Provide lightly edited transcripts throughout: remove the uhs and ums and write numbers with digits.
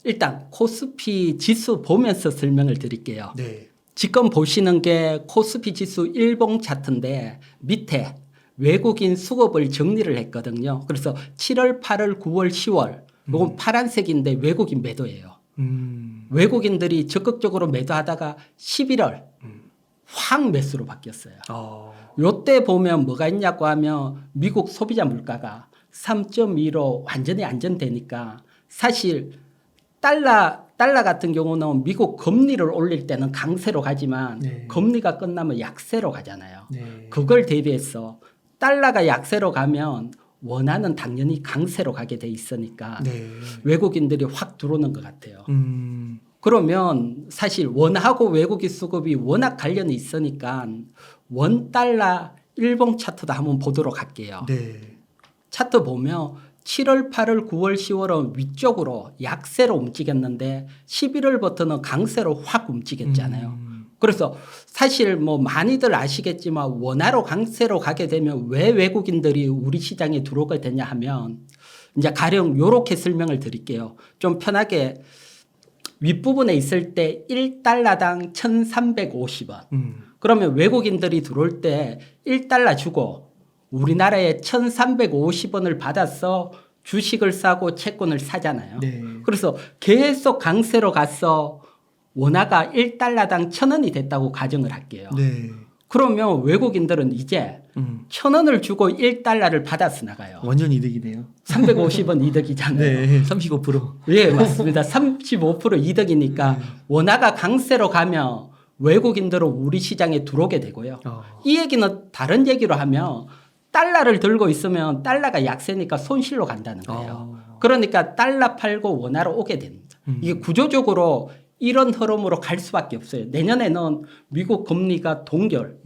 일단 코스피 지수 보면서 설명을 드릴게요. 네. 지금 보시는 게 코스피 지수 일봉 차트인데 밑에 외국인 수급을 정리를 했거든요. 그래서 7월, 8월, 9월, 10월 이건 파란색인데 외국인 매도예요. 외국인들이 적극적으로 매도하다가 11월 확 매수로 바뀌었어요. 요때 보면 뭐가 있냐고 하면 미국 소비자 물가가 3.2로 완전히 안정되니까 사실 달러 같은 경우는 미국 금리를 올릴 때는 강세로 가지만 네. 금리가 끝나면 약세로 가잖아요. 네. 그걸 대비해서 달러가 약세로 가면 원화는 당연히 강세로 가게 돼 있으니까 네. 외국인들이 확 들어오는 것 같아요. 음. 그러면 사실 원하고 외국인 수급이 워낙 관련이 있으니까 원달러 일봉 차트도 한번 보도록 할게요. 네. 차트 보면 7월, 8월, 9월, 10월은 위쪽으로 약세로 움직였는데 11월부터는 강세로 확 움직였잖아요. 그래서 사실 뭐 많이들 아시겠지만 원화로 강세로 가게 되면 왜 외국인들이 우리 시장에 들어오게 되냐 하면 이제 가령 요렇게 설명을 드릴게요. 좀 편하게 윗부분에 있을 때 1달러당 1,350원. 그러면 외국인들이 들어올 때 1달러 주고 우리나라에 1,350원을 받아서 주식을 사고 채권을 사잖아요. 네. 그래서 계속 강세로 가서 원화가 1달러당 1,000원이 됐다고 가정을 할게요. 네. 그러면 외국인들은 이제 1,000원을 주고 1달러를 받아서 나가요. 완전 이득이네요. 350원 이득이잖아요. 네. 35%. 예, 맞습니다. 35% 이득이니까 원화가 강세로 가면 외국인들은 우리 시장에 들어오게 되고요. 이 얘기는 다른 얘기로 하면 달러를 들고 있으면 달러가 약세니까 손실로 간다는 거예요. 그러니까 달러 팔고 원화로 오게 됩니다. 이게 구조적으로 이런 흐름으로 갈 수밖에 없어요. 내년에는 미국 금리가 동결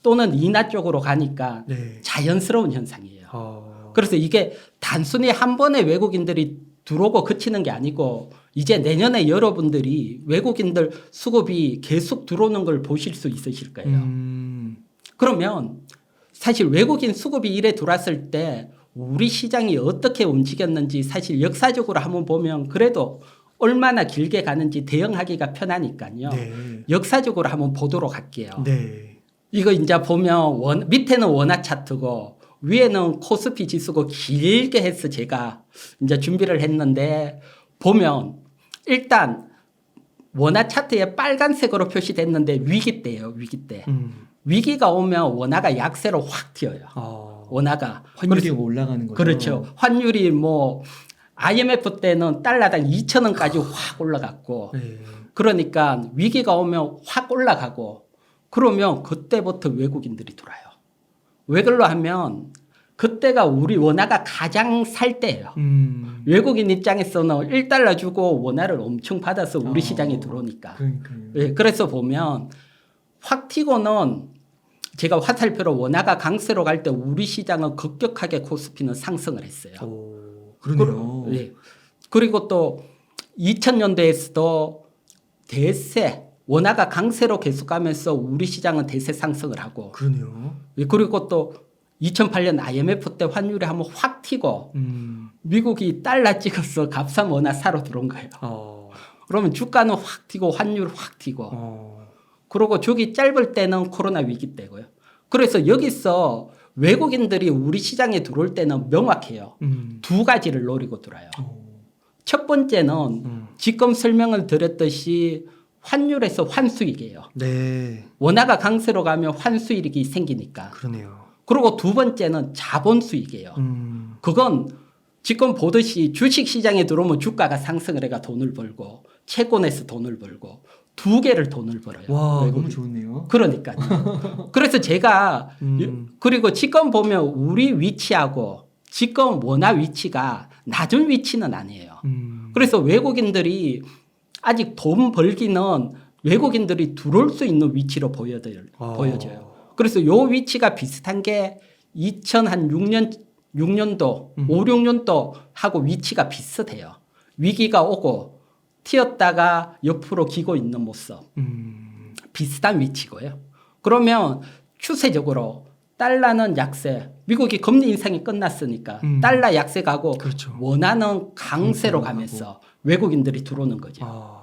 또는 인하 쪽으로 가니까 네. 자연스러운 현상이에요. 그래서 이게 단순히 한 번에 외국인들이 들어오고 그치는 게 아니고 이제 내년에 여러분들이 외국인들 수급이 계속 들어오는 걸 보실 수 있으실 거예요. 그러면 사실 외국인 수급이 이래 들어왔을 때 우리 시장이 어떻게 움직였는지 사실 역사적으로 한번 보면 그래도 얼마나 길게 가는지 대응하기가 편하니까요. 네. 역사적으로 한번 보도록 할게요. 네. 이거 이제 보면 밑에는 원화 차트고 위에는 코스피 지수고 길게 해서 제가 이제 준비를 했는데 보면 일단 원화 차트에 빨간색으로 표시됐는데 위기 때예요. 위기 때. 위기가 오면 원화가 약세로 확 튀어요. 원화가. 환율이 올라가는 거죠. 그렇죠. 환율이 뭐 IMF 때는 달러당 2,000원까지 확 올라갔고 네. 그러니까 위기가 오면 확 올라가고 그러면 그때부터 외국인들이 들어와요. 왜 그럴로 하면 그때가 우리 원화가 가장 살 때예요. 외국인 입장에서는 1달러 주고 원화를 엄청 받아서 우리 시장에 들어오니까. 그러니까요. 네, 그래서 보면 확 튀고는 제가 화살표로 원화가 강세로 갈 때 우리 시장은 급격하게 코스피는 상승을 했어요. 그러네요. 네. 그리고 또 2000년대에서도 대세 원화가 강세로 계속 가면서 우리 시장은 대세 상승을 하고 그러네요. 그리고 또 2008년 IMF 때 환율이 한번 확 튀고 미국이 달러 찍어서 값싼 원화 사러 들어온 거예요. 그러면 주가는 확 튀고 환율 확 튀고 그리고 주기 짧을 때는 코로나 위기 때고요. 그래서 여기서 외국인들이 우리 시장에 들어올 때는 명확해요. 두 가지를 노리고 들어요. 첫 번째는 지금 설명을 드렸듯이 환율에서 환수익이에요. 네. 원화가 강세로 가면 환수익이 생기니까. 그러네요. 그리고 두 번째는 자본 수익이에요. 그건 지금 보듯이 주식 시장에 들어오면 주가가 상승을 해가 돈을 벌고 채권에서 돈을 벌고 두 개를 돈을 벌어요. 와, 외국인. 너무 좋네요. 그러니까요. 그래서 제가 그리고 지금 보면 우리 위치하고 지금 원화 위치가 낮은 위치는 아니에요. 그래서 외국인들이 아직 돈 벌기는 외국인들이 들어올 수 있는 위치로 보여져요. 그래서 요 위치가 비슷한 게 2006년도, 5, 6년도 하고 위치가 비슷해요. 위기가 오고 튀었다가 옆으로 기고 있는 모습. 비슷한 위치고요. 그러면 추세적으로 달러는 약세. 미국이 금리 인상이 끝났으니까 달러 약세 가고 그렇죠. 원화는 강세로 강세로 가면서 외국인들이 들어오는 거죠. 아.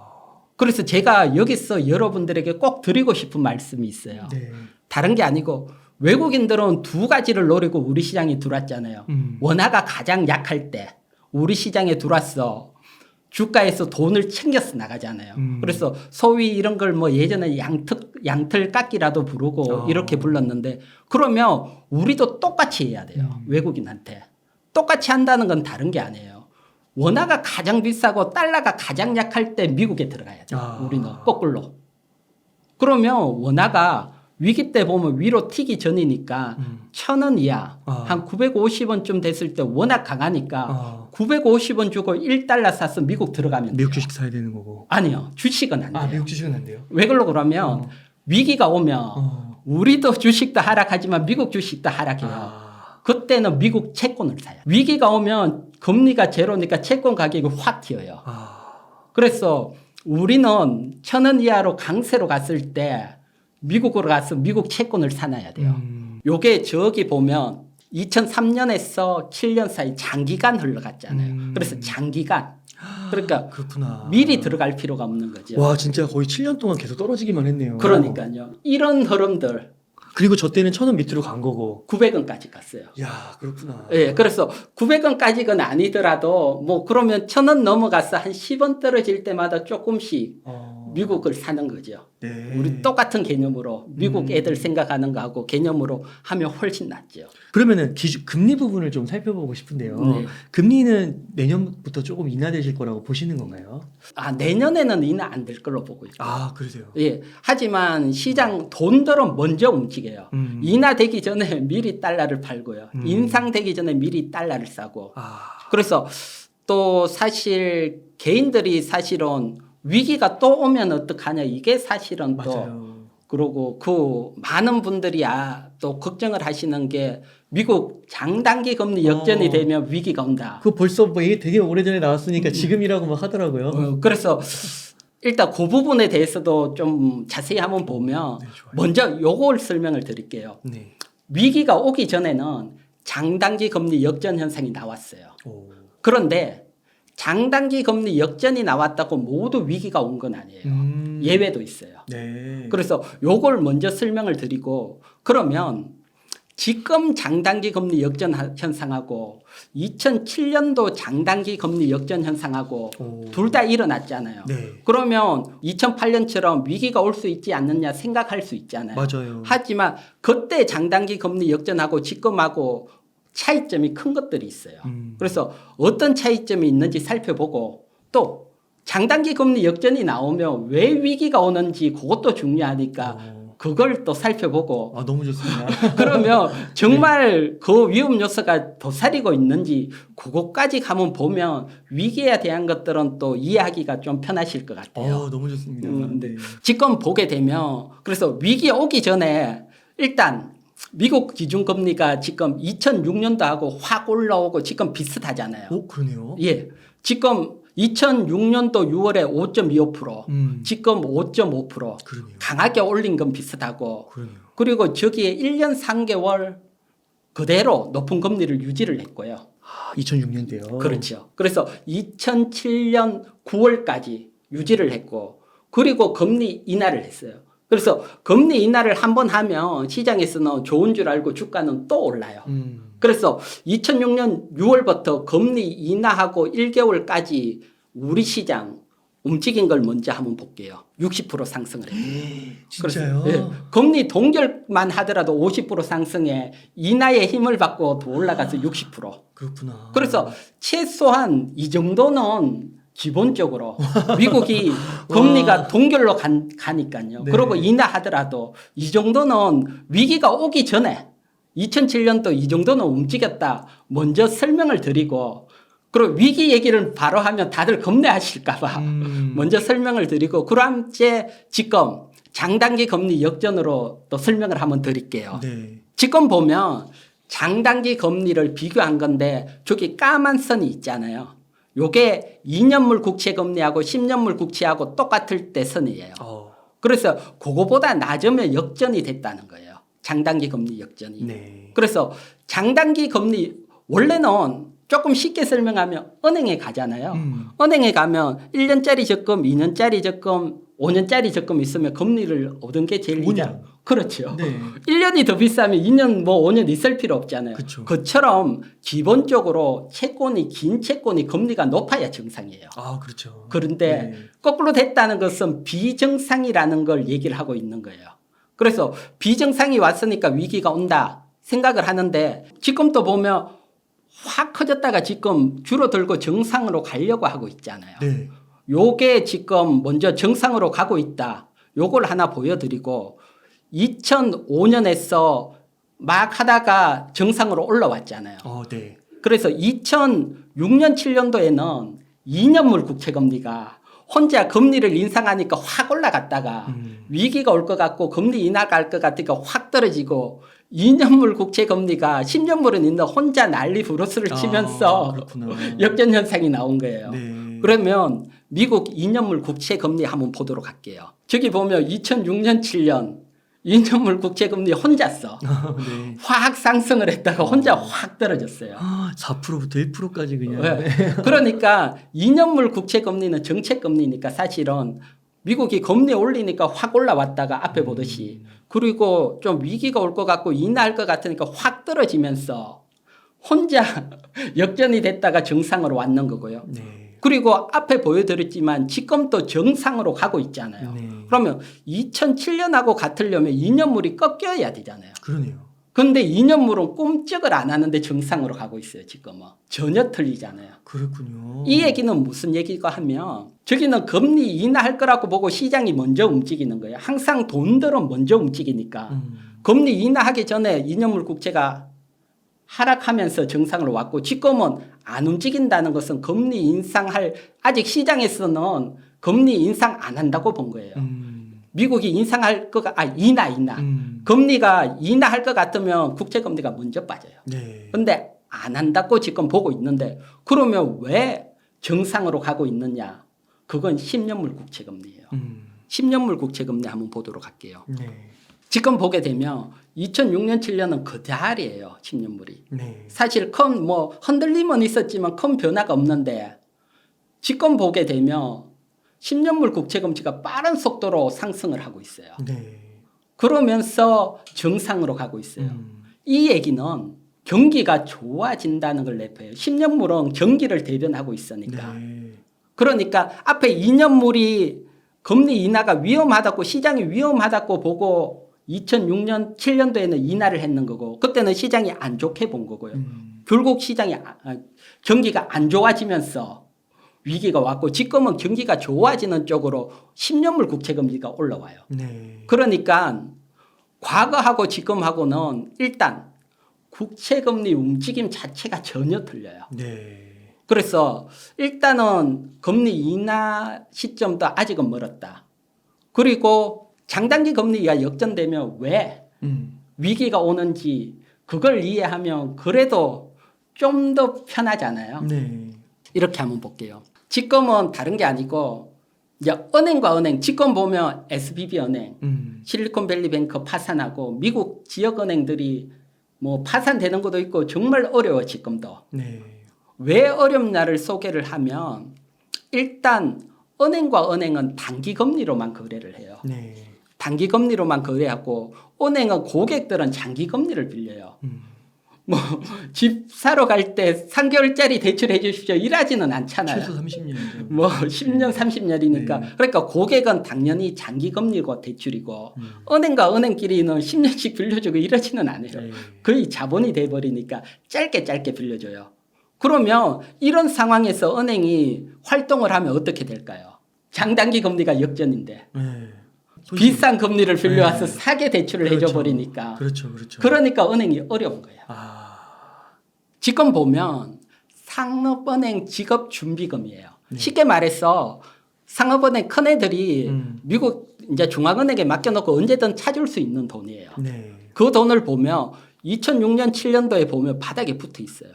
그래서 제가 여기서 여러분들에게 꼭 드리고 싶은 말씀이 있어요. 네. 다른 게 아니고 외국인들은 두 가지를 노리고 우리 시장에 들어왔잖아요. 원화가 가장 약할 때 우리 시장에 들어왔어. 주가에서 돈을 챙겨서 나가잖아요. 그래서 소위 이런 걸 뭐 예전에 양틀 깎기라도 부르고 이렇게 불렀는데 그러면 우리도 똑같이 해야 돼요. 외국인한테. 똑같이 한다는 건 다른 게 아니에요. 원화가 가장 비싸고 달러가 가장 약할 때 미국에 들어가야 돼요. 우리는 거꾸로. 그러면 원화가 위기 때 보면 위로 튀기 전이니까 1,000원 이하 한 950원쯤 됐을 때 워낙 강하니까 950원 주고 1달러 사서 미국 들어가면 미국 돼요. 주식 사야 되는 거고. 아니요. 주식은 안 돼요. 미국 주식은 안 돼요. 왜 그러면 위기가 오면 우리도 주식도 하락하지만 미국 주식도 하락해요. 그때는 미국 채권을 사요. 위기가 오면 금리가 제로니까 채권 가격이 확 튀어요. 그래서 우리는 1,000원 이하로 강세로 갔을 때 미국으로 가서 미국 채권을 사놔야 돼요. 요게 저기 보면 2003년에서 7년 사이 장기간 흘러갔잖아요. 그래서 장기간. 그러니까 그렇구나. 미리 들어갈 필요가 없는 거죠. 와 진짜 거의 7년 동안 계속 떨어지기만 했네요. 그러니까요. 이런 흐름들 그리고 저 때는 1,000원 밑으로 간 거고. 900원까지 갔어요. 야 그렇구나. 예, 그래서 900원까지는 아니더라도 뭐 그러면 1,000원 넘어가서 한 10원 떨어질 때마다 조금씩 미국을 사는 거죠. 네. 우리 똑같은 개념으로 미국 애들 생각하는 거하고 개념으로 하면 훨씬 낫죠. 그러면은 금리 부분을 좀 살펴보고 싶은데요. 네. 금리는 내년부터 조금 인하되실 거라고 보시는 건가요? 내년에는 인하 안 될 걸로 보고 있고. 그러세요. 예. 하지만 시장 돈들은 먼저 움직여요. 인하되기 전에 미리 달러를 팔고요. 인상되기 전에 미리 달러를 사고. 그래서 또 사실 개인들이 사실은 위기가 또 오면 어떡하냐 이게 사실은 또 맞아요. 그러고 그 많은 분들이 또 걱정을 하시는 게 미국 장단기 금리 역전이 되면 위기가 온다. 그거 벌써 뭐 이게 되게 오래전에 나왔으니까 지금이라고 막 하더라고요. 그래서 일단 그 부분에 대해서도 좀 자세히 한번 보면 네, 좋아요. 먼저 요걸 설명을 드릴게요. 네. 위기가 오기 전에는 장단기 금리 역전 현상이 나왔어요. 오. 그런데 장단기 금리 역전이 나왔다고 모두 위기가 온 건 아니에요. 예외도 있어요. 네. 그래서 요걸 먼저 설명을 드리고 그러면 지금 장단기 금리 역전 현상하고 2007년도 장단기 금리 역전 현상하고 둘 다 일어났잖아요. 네. 그러면 2008년처럼 위기가 올 수 있지 않느냐 생각할 수 있잖아요. 맞아요. 하지만 그때 장단기 금리 역전하고 지금하고 차이점이 큰 것들이 있어요. 그래서 어떤 차이점이 있는지 살펴보고 또 장단기 금리 역전이 나오면 왜 위기가 오는지 그것도 중요하니까 그걸 또 살펴보고 너무 좋습니다. 그러면 정말 그 위험 요소가 도사리고 있는지 그것까지 가면 보면 위기에 대한 것들은 또 이해하기가 좀 편하실 것 같아요. 너무 좋습니다. 네. 지금 보게 되면 그래서 위기 오기 전에 일단 미국 기준금리가 지금 2006년도하고 확 올라오고 지금 비슷하잖아요. 그러네요. 예. 지금 2006년도 6월에 5.25%, 지금 5.5%. 그러네요. 강하게 올린 건 비슷하고. 그러네요. 그리고 저기에 1년 3개월 그대로 높은 금리를 유지를 했고요. 2006년대요. 그렇죠. 그래서 2007년 9월까지 유지를 했고 그리고 금리 인하를 했어요. 그래서 금리 인하를 한번 하면 시장에서는 좋은 줄 알고 주가는 또 올라요. 그래서 2006년 6월부터 금리 인하하고 1개월까지 우리 시장 움직인 걸 먼저 한번 볼게요. 60% 상승을 해요. 진짜요? 그래서, 금리 동결만 하더라도 50% 상승에 인하의 힘을 받고 더 올라가서 60%. 그렇구나. 그래서 최소한 이 정도는 기본적으로 미국이 금리가 동결로 가니까요. 네. 그리고 인하하더라도 이 정도는 위기가 오기 전에 2007년도 이 정도는 움직였다. 먼저 설명을 드리고 그리고 위기 얘기를 바로 하면 다들 겁내하실까 봐 먼저 설명을 드리고 그럼 이제 지금 장단기 금리 역전으로 또 설명을 한번 드릴게요. 네. 지금 보면 장단기 금리를 비교한 건데 저기 까만 선이 있잖아요. 요게 2년물 국채 금리하고 10년물 국채하고 똑같을 때 선이에요. 그래서 그거보다 낮으면 역전이 됐다는 거예요. 장단기 금리 역전이. 네. 그래서 장단기 금리 원래는 조금 쉽게 설명하면 은행에 가잖아요. 은행에 가면 1년짜리 적금, 2년짜리 적금, 5년짜리 적금 있으면 금리를 얻은 게 제일 5년. 그렇죠. 네. 1년이 더 비싸면 2년 뭐 5년 있을 필요 없잖아요. 그쵸. 그처럼 기본적으로 채권이 긴 채권이 금리가 높아야 정상이에요. 아, 그렇죠. 그런데 네. 거꾸로 됐다는 것은 비정상이라는 걸 얘기를 하고 있는 거예요. 그래서 비정상이 왔으니까 위기가 온다 생각을 하는데 지금도 보면 확 커졌다가 지금 줄어들고 정상으로 가려고 하고 있잖아요. 네. 요게 지금 먼저 정상으로 가고 있다. 요걸 하나 보여드리고 2005년에서 막 하다가 정상으로 올라왔잖아요. 네. 그래서 2006년 7년도에는 2년물 국채금리가 혼자 금리를 인상하니까 확 올라갔다가 위기가 올 것 같고 금리 인하갈 것 같으니까 확 떨어지고 2년물 국채금리가 10년물은 있는 혼자 난리 브루스를 치면서 역전 현상이 나온 거예요. 네. 그러면 미국 2년물 국채금리 한번 보도록 할게요. 저기 보면 2006년 7년 2년물 국채금리 혼자 써. 네. 확 상승을 했다가 혼자 확 떨어졌어요. 4%부터 1%까지 그냥. 네. 그러니까 2년물 국채금리는 정책금리니까 사실은 미국이 금리 올리니까 확 올라왔다가 앞에 보듯이 그리고 좀 위기가 올 것 같고 인하할 것 같으니까 확 떨어지면서 혼자 역전이 됐다가 정상으로 왔는 거고요. 네. 그리고 앞에 보여드렸지만 지금 또 정상으로 가고 있잖아요. 네. 그러면 2007년하고 같으려면 2년물이 꺾여야 되잖아요. 그러네요. 근데 2년물은 꼼짝을 안 하는데 정상으로 가고 있어요. 지금은. 전혀 틀리잖아요. 그렇군요. 이 얘기는 무슨 얘기가 하면 저기는 금리 인하할 거라고 보고 시장이 먼저 움직이는 거예요. 항상 돈들은 먼저 움직이니까. 금리 인하하기 전에 2년물 국채가 하락하면서 정상으로 왔고 지금은 안 움직인다는 것은 금리 인상할 아직 시장에서는 금리 인상 안 한다고 본 거예요. 미국이 인상할 거가 인하. 금리가 인하할 것 같으면 국채 금리가 먼저 빠져요. 네. 근데 안 한다고 지금 보고 있는데 그러면 왜 정상으로 가고 있느냐? 그건 10년물 국채 금리예요. 10년물 국채 금리 한번 보도록 할게요. 네. 지금 보게 되면 2006년 7년은 그 자리예요. 10년물이. 네. 사실 큰 뭐 흔들림은 있었지만 큰 변화가 없는데 지금 보게 되면 10년물 국채 금리가 빠른 속도로 상승을 하고 있어요. 네. 그러면서 정상으로 가고 있어요. 이 얘기는 경기가 좋아진다는 걸 내포해요. 10년물은 경기를 대변하고 있으니까. 네. 그러니까 앞에 2년물이 금리 인하가 위험하다고 시장이 위험하다고 보고 2006년 7년도에는 인하를 했는 거고 그때는 시장이 안 좋게 본 거고요. 결국 시장이 경기가 안 좋아지면서 위기가 왔고 지금은 경기가 좋아지는 쪽으로 10년물 국채금리가 올라와요. 네. 그러니까 과거하고 지금하고는 일단 국채금리 움직임 자체가 전혀 틀려요. 네. 그래서 일단은 금리 인하 시점도 아직은 멀었다. 그리고 장단기 금리가 역전되면 왜 위기가 오는지 그걸 이해하면 그래도 좀 더 편하잖아요. 네. 이렇게 한번 볼게요. 지금은 다른 게 아니고 이제 은행과 은행 지금 보면 SVB 은행, 실리콘밸리뱅크 파산하고 미국 지역 은행들이 뭐 파산되는 것도 있고 정말 어려워 지금도. 네. 왜 어렵냐를 소개를 하면 일단 은행과 은행은 단기 금리로만 거래를 해요. 네. 단기 금리로만 거래하고 은행은 고객들은 장기 금리를 빌려요. 뭐 집 사러 갈 때 3개월짜리 대출해 주십시오. 일하지는 않잖아요. 최소 30년이죠. 뭐 10년 30년이니까 네. 그러니까 고객은 당연히 장기 금리고 대출이고 은행과 은행끼리는 10년씩 빌려주고 이러지는 않아요. 네. 거의 자본이 돼버리니까 짧게 빌려줘요. 그러면 이런 상황에서 은행이 활동을 하면 어떻게 될까요? 장단기 금리가 역전인데 네. 비싼 금리를 빌려와서 네. 사게 대출을 그렇죠. 해줘버리니까 그렇죠. 그렇죠. 그러니까 은행이 어려운 거예요. 지금 보면 상업은행 직업준비금이에요. 네. 쉽게 말해서 상업은행 큰 애들이 미국 이제 중앙은행에 맡겨놓고 언제든 찾을 수 있는 돈이에요. 네. 그 돈을 보면 2006년 7년도에 보면 바닥에 붙어 있어요.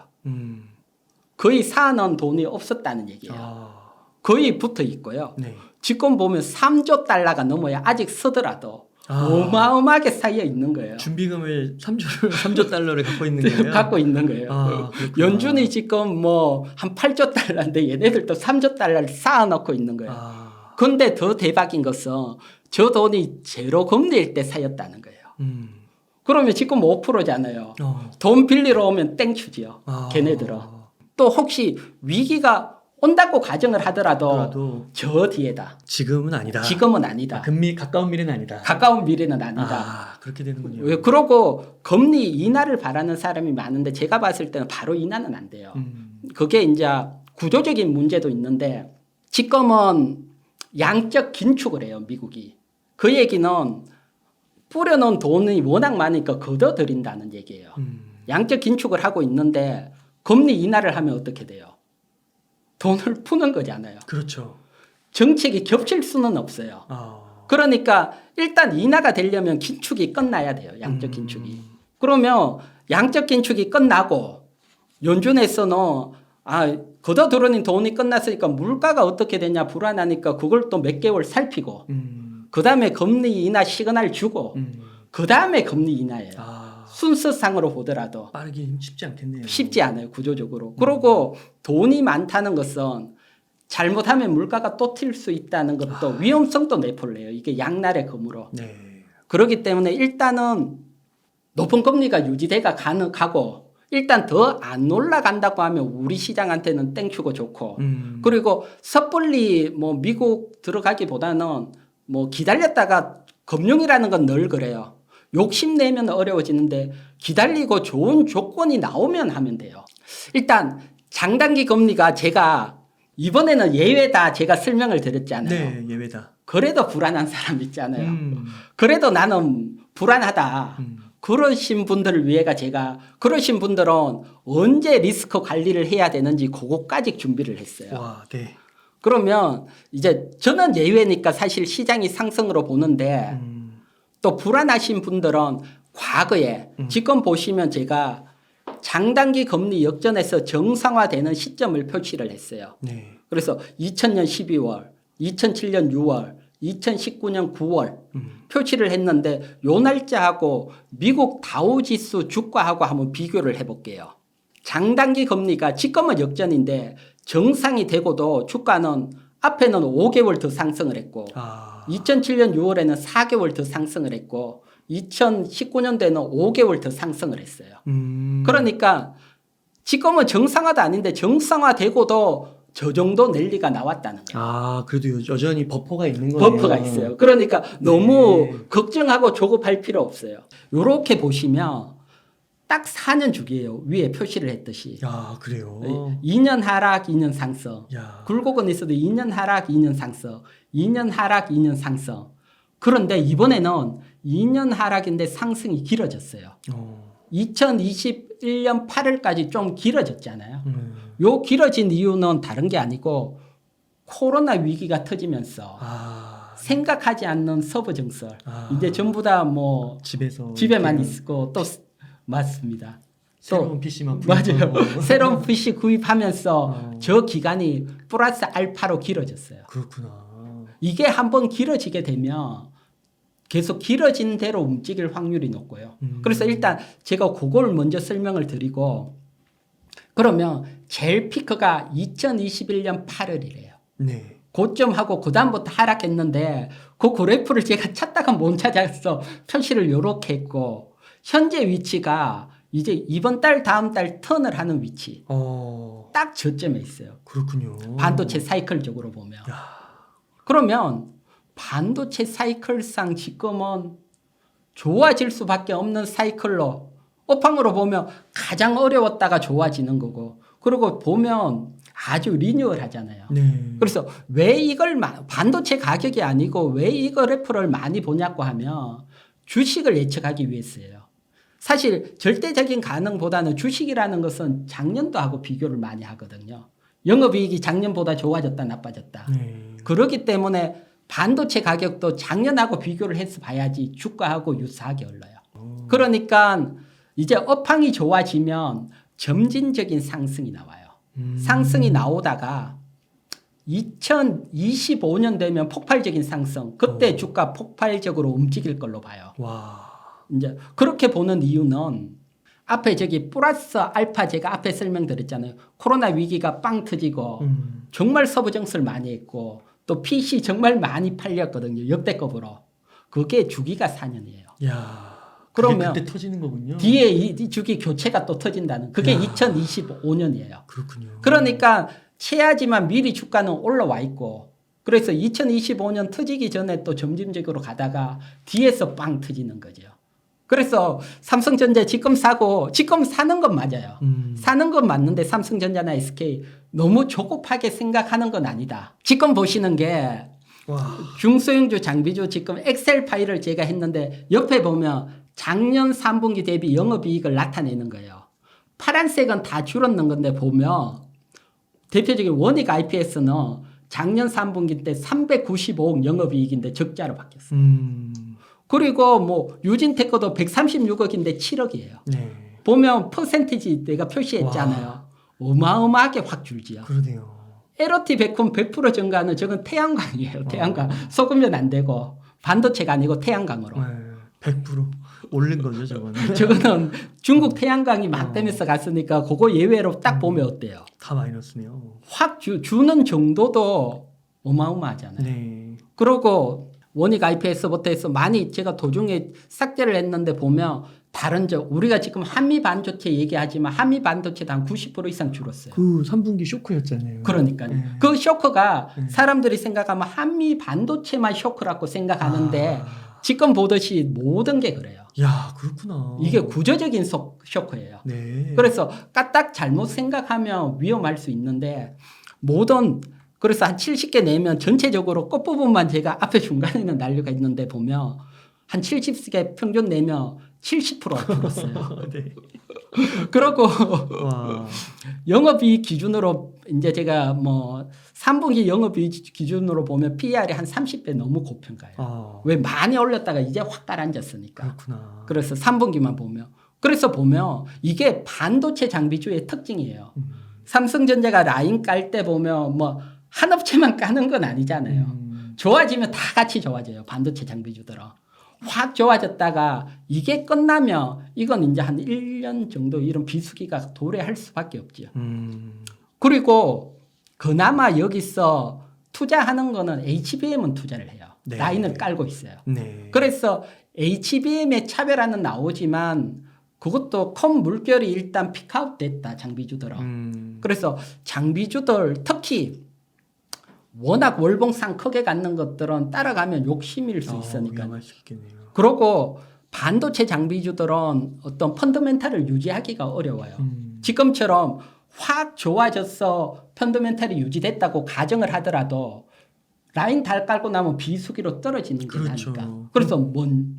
거의 사는 돈이 없었다는 얘기예요. 거의 붙어 있고요. 네. 지금 보면 3조 달러가 넘어야 아직 쓰더라도 어마어마하게 쌓여 있는 거예요. 준비금을 3조 달러를 갖고 있는 거예요. 갖고 있는 거예요. 그렇구나. 연준이 지금 뭐 한 8조 달러인데 얘네들도 3조 달러를 쌓아놓고 있는 거예요. 근데 더 대박인 것은 저 돈이 제로 금리일 때 쌓였다는 거예요. 그러면 지금 5%잖아요. 돈 빌리러 오면 땡큐지요. 걔네들은. 또 혹시 위기가 온다고 가정을 하더라도 저 뒤에다. 지금은 아니다. 지금은 아니다. 가까운 미래는 아니다. 가까운 미래는 아니다. 그렇게 되는군요. 왜 그러고 금리 인하를 바라는 사람이 많은데 제가 봤을 때는 바로 인하는 안 돼요. 그게 이제 구조적인 문제도 있는데 지금은 양적 긴축을 해요. 미국이. 그 얘기는 뿌려놓은 돈이 워낙 많으니까 걷어들인다는 얘기예요. 양적 긴축을 하고 있는데 금리 인하를 하면 어떻게 돼요? 돈을 푸는 거잖아요. 그렇죠. 정책이 겹칠 수는 없어요. 그러니까 일단 인하가 되려면 긴축이 끝나야 돼요. 양적 긴축이. 그러면 양적 긴축이 끝나고 연준에서는 걷어들어낸 돈이 끝났으니까 물가가 어떻게 되냐 불안하니까 그걸 또 몇 개월 살피고 그다음에 금리 인하 시그널 주고 그다음에 금리 인하예요. 순서상으로 보더라도 빠르긴 쉽지 않겠네요. 쉽지 않아요. 구조적으로. 그리고 돈이 많다는 것은 잘못하면 물가가 또 튈 수 있다는 것도 위험성도 내포를 해요. 이게 양날의 검으로. 네. 그렇기 때문에 일단은 높은 금리가 유지돼가 가고 일단 더 안 올라간다고 하면 우리 시장한테는 땡큐고 좋고 그리고 섣불리 뭐 미국 들어가기보다는 뭐 기다렸다가 금융이라는 건 늘 그래요. 욕심내면 어려워지는데 기다리고 좋은 조건이 나오면 하면 돼요. 일단 장단기 금리가 제가 이번에는 예외다 제가 설명을 드렸잖아요. 네, 예외다. 그래도 불안한 사람 있잖아요. 그래도 나는 불안하다. 그러신 분들을 위해가 제가 그러신 분들은 언제 리스크 관리를 해야 되는지 그거까지 준비를 했어요. 와, 네. 그러면 이제 저는 예외니까 사실 시장이 상승으로 보는데 또 불안하신 분들은 과거에 지금 보시면 제가 장단기 금리 역전에서 정상화되는 시점을 표시를 했어요. 네. 그래서 2000년 12월, 2007년 6월, 2019년 9월 표시를 했는데 요 날짜하고 미국 다우지수 주가하고 한번 비교를 해볼게요. 장단기 금리가 지금은 역전인데 정상이 되고도 주가는 앞에는 5개월 더 상승을 했고 2007년 6월에는 4개월 더 상승을 했고 2019년도에는 5개월 더 상승을 했어요. 그러니까 지금은 정상화도 아닌데 정상화되고도 저 정도 랠리가 나왔다는 거예요. 그래도 여전히 버퍼가 있는 거예요. 버퍼가 있어요. 그러니까 너무 걱정하고 조급할 필요 없어요. 이렇게 보시면 딱 4년 주기예요. 위에 표시를 했듯이. 그래요. 2년 하락, 2년 상승. 야. 굴곡은 있어도 2년 하락, 2년 상승. 2년 하락, 2년 상승. 그런데 이번에는 2년 하락인데 상승이 길어졌어요. 2021년 8월까지 좀 길어졌잖아요. 요 길어진 이유는 다른 게 아니고 코로나 위기가 터지면서 생각하지 않는 서부 증설. 이제 전부 다 뭐 집에만 있고 또 맞습니다. 새로운 PC만 맞아요. 새로운 PC 구입하면서 저 기간이 플러스 알파로 길어졌어요. 그렇구나. 이게 한번 길어지게 되면 계속 길어진 대로 움직일 확률이 높고요. 그래서 일단 제가 그걸 먼저 설명을 드리고 그러면 제일 피크가 2021년 8월이래요. 네. 고점하고 그다음부터 하락했는데 그 그래프를 제가 찾다가 못 찾아서 표시를 이렇게 했고 현재 위치가 이제 이번 달 다음 달 턴을 하는 위치 딱 저점에 있어요. 그렇군요. 반도체 사이클적으로 보면. 그러면 반도체 사이클상 지금은 좋아질 수밖에 없는 사이클로 업황으로 보면 가장 어려웠다가 좋아지는 거고 그리고 보면 아주 리뉴얼하잖아요. 네. 그래서 왜 이걸 반도체 가격이 아니고 왜 이 그래프를 많이 보냐고 하면 주식을 예측하기 위해서예요. 사실 절대적인 가능보다는 주식이라는 것은 작년도하고 비교를 많이 하거든요. 영업이익이 작년보다 좋아졌다 나빠졌다. 그렇기 때문에 반도체 가격도 작년하고 비교를 해서 봐야지 주가하고 유사하게 올라요. 그러니까 이제 업황이 좋아지면 점진적인 상승이 나와요. 상승이 나오다가 2025년 되면 폭발적인 상승, 그때 주가 폭발적으로 움직일 걸로 봐요. 와. 이제 그렇게 보는 이유는 앞에 저기 플러스 알파 제가 앞에 설명드렸잖아요. 코로나 위기가 빵 터지고 정말 서부 정수를 많이 했고 또 PC 정말 많이 팔렸거든요. 역대급으로. 그게 주기가 4년이에요. 야. 그러면 그때 터지는 거군요. 뒤에 이 주기 교체가 또 터진다는 그게 야. 2025년이에요. 그렇군요. 그러니까 채야지만 미리 주가는 올라와 있고 그래서 2025년 터지기 전에 또 점진적으로 가다가 뒤에서 빵 터지는 거죠. 그래서 삼성전자 지금 사고 지금 사는 건 맞아요. 사는 건 맞는데 삼성전자나 SK 너무 조급하게 생각하는 건 아니다. 지금 보시는 게 와. 중소형주 장비주 지금 엑셀 파일을 제가 했는데 옆에 보면 작년 3분기 대비 영업이익을 나타내는 거예요. 파란색은 다 줄었는 건데 보면 대표적인 원익 IPS는 작년 3분기 때 395억 영업이익인데 적자로 바뀌었어요. 그리고 뭐 유진테크도 136억인데 7억이에요. 네. 보면 퍼센티지 내가 표시했잖아요. 와. 어마어마하게 확 줄지요. 그러네요. LOT 백품 100% 증가는 저건 태양광이에요. 태양광. 소금면 안 되고 반도체가 아니고 태양광으로. 네. 100% 오른 거죠, 저거는. 저거는 중국 태양광이 막 되면서 갔으니까 그거 예외로 딱 보면 어때요? 다 마이너스네요. 확 주는 정도도 어마어마하잖아요. 네. 그리고 원익 IPS부터 해서 많이 제가 도중에 삭제를 했는데 보면 다른 우리가 지금 한미 반도체 얘기하지만 한미 반도체도 한 90% 이상 줄었어요. 그 3분기 쇼크였잖아요. 그러니까요. 네. 그 쇼크가 네. 사람들이 생각하면 한미 반도체만 쇼크라고 생각하는데 아. 지금 보듯이 모든 게 그래요. 야, 그렇구나. 이게 구조적인 쇼크예요. 네. 그래서 까딱 잘못 생각하면 위험할 수 있는데 모든 그래서 한 70개 내면 전체적으로 끝부분만 제가 앞에 중간에는 난류가 있는데 보면 한 70개 평균 내면 70% 줄었어요. 네. 그리고 와. 영업이익 기준으로 이제 제가 뭐 3분기 영업이익 기준으로 보면 PER이 한 30배 너무 고평가예요. 아. 왜 많이 올렸다가 이제 확 가라앉았으니까. 그렇구나. 그래서 3분기만 보면. 그래서 보면 이게 반도체 장비주의 특징이에요. 삼성전자가 라인 깔 때 보면 뭐 한 업체만 까는 건 아니잖아요. 좋아지면 다 같이 좋아져요. 반도체 장비주들은. 확 좋아졌다가 이게 끝나면 이건 이제 한 1년 정도 이런 비수기가 도래할 수밖에 없죠. 그리고 그나마 여기서 투자하는 거는 HBM은 투자를 해요. 네. 라인을 깔고 있어요. 네. 그래서 HBM의 차별화는 나오지만 그것도 컴 물결이 일단 픽아웃 됐다. 장비주들은. 그래서 장비주들 특히 워낙 월봉상 크게 갖는 것들은 따라가면 욕심일 수 있으니까. 위험할 수 있겠네요. 그리고 반도체 장비주들은 어떤 펀더멘탈을 유지하기가 어려워요. 지금처럼 확 좋아져서 펀더멘탈이 유지됐다고 가정을 하더라도 라인 달 깔고 나면 비수기로 떨어지는 게 그렇죠. 나니까. 그래서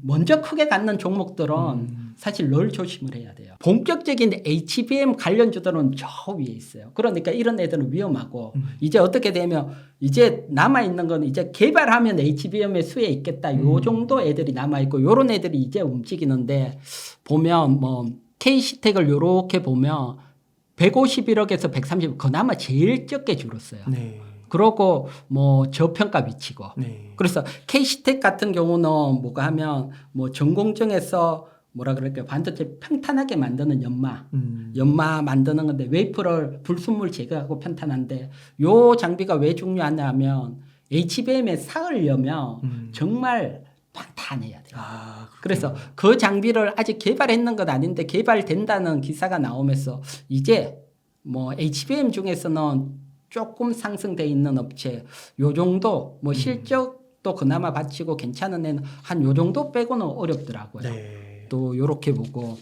먼저 크게 갖는 종목들은 사실 늘 조심을 해야 돼요. 본격적인 HBM 관련주들은 저 위에 있어요. 그러니까 이런 애들은 위험하고 이제 어떻게 되면 이제 남아있는 건 이제 개발하면 HBM의 수에 있겠다. 요 정도 애들이 남아있고 요런 애들이 이제 움직이는데 보면 뭐 K시텍을 요렇게 보면 151억에서 130억 그나마 제일 적게 줄었어요. 네. 그러고 뭐 저평가 위치고. 네. 그래서 K시텍 같은 경우는 뭐가 하면 뭐 전공정에서 뭐라 그럴까요? 반도체 평탄하게 만드는 연마 만드는 건데 웨이퍼를 불순물 제거하고 평탄한데 요 장비가 왜 중요하냐면 HBM에 쌓으려면 정말 탄탄해야 돼요. 아, 그래서 그 장비를 아직 개발했는 건 아닌데 개발된다는 기사가 나오면서 이제 뭐 HBM 중에서는 조금 상승돼 있는 업체 요 정도 뭐 실적도 그나마 받치고 괜찮은 애는 한 요 정도 빼고는 어렵더라고요. 네. 또 요렇게 보고